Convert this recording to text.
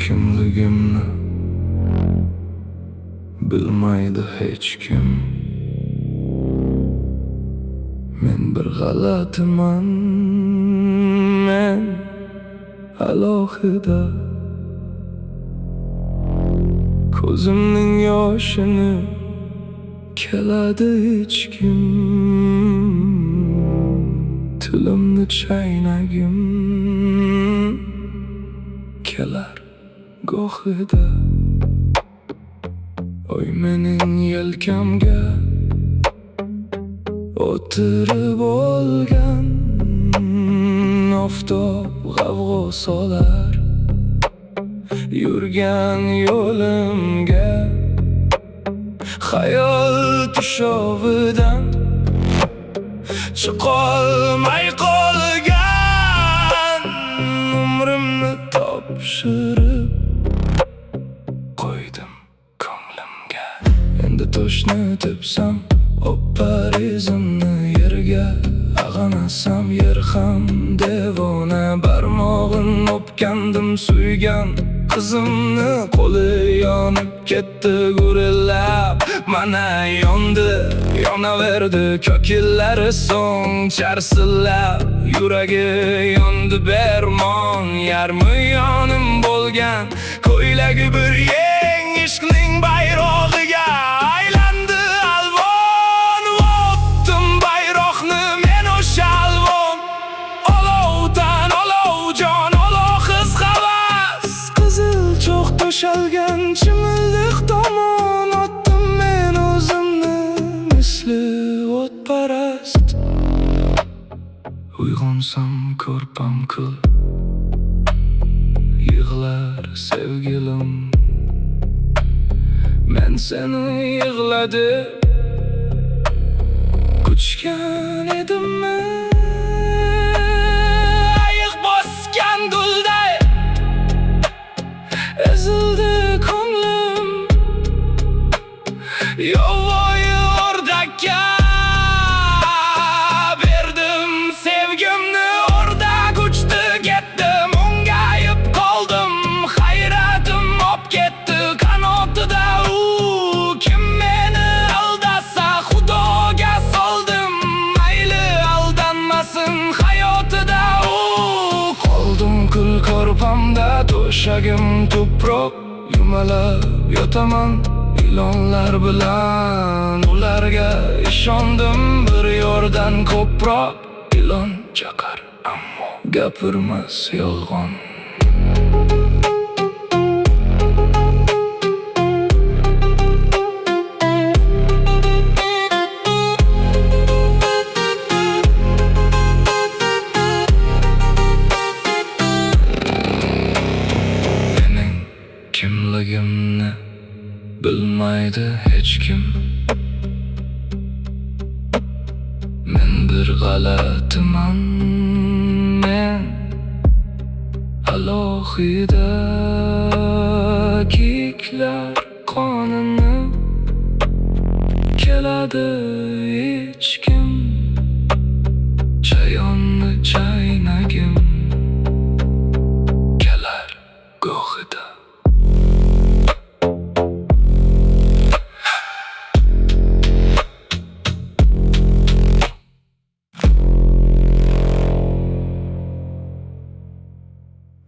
kimligimni bilmaydi hech kim. Men bir g'alatiman, men alohida. Ko'zimning yoshini keladi hech kim. Tilimni chaynagim kelar gohida. Oy mening yelkamga o'tirib olgan, oftob g'avg'o solar yurgan yo'limga. Xayol tushovidan chiqolmay qolgan, umrimni topshirib qo'ydim ko'nglimga. Endi toshni tepsam, o'par izimni yerga. Ag'anasam yer ham devona, barmog'in o'pgandim suygan qizimni. Qo'li yonib ketdi gurillab, mana yondi, yonaverdi ko'killari so'ng charsillab. Yuragi yondi bermon, yarmi yonim bo'lgan ko'ylagi bir yeng ishqning bayrog'iga aylandi alvon. O'tdim bayroqni men o'sha alvon, olovdan olovjon, oloqiz havas. Qizil cho'q to'shalgan chimildiq tomon otdim men o'zimni misli o'tparast. Uyg'onsam ko'rpam kul, yig'lar sevgilim. Men seni yig'latib kuchgan edimmi? Ayiq bosgan gulday ezildi ko'nglim. Yovvoyi o'rdakka berdim sevgimni, o'rdak uchdi ketdim, o'ngayib qoldim. Hayratim op ketdi qanotida u. Kim meni aldasa Xudoga soldim, mayli aldanmasin hayotida u. Qoldim kul ko'rpamda, to'shagim tuproq, yumalab yotaman ilonlar bilan. Ularga ishondim bir yordan ko'proq. Ilon chaqar ammo gapirmas yolg'on. Mening kimligimni bilmaydi hech kim. Men bir g'alatiman, men alohida.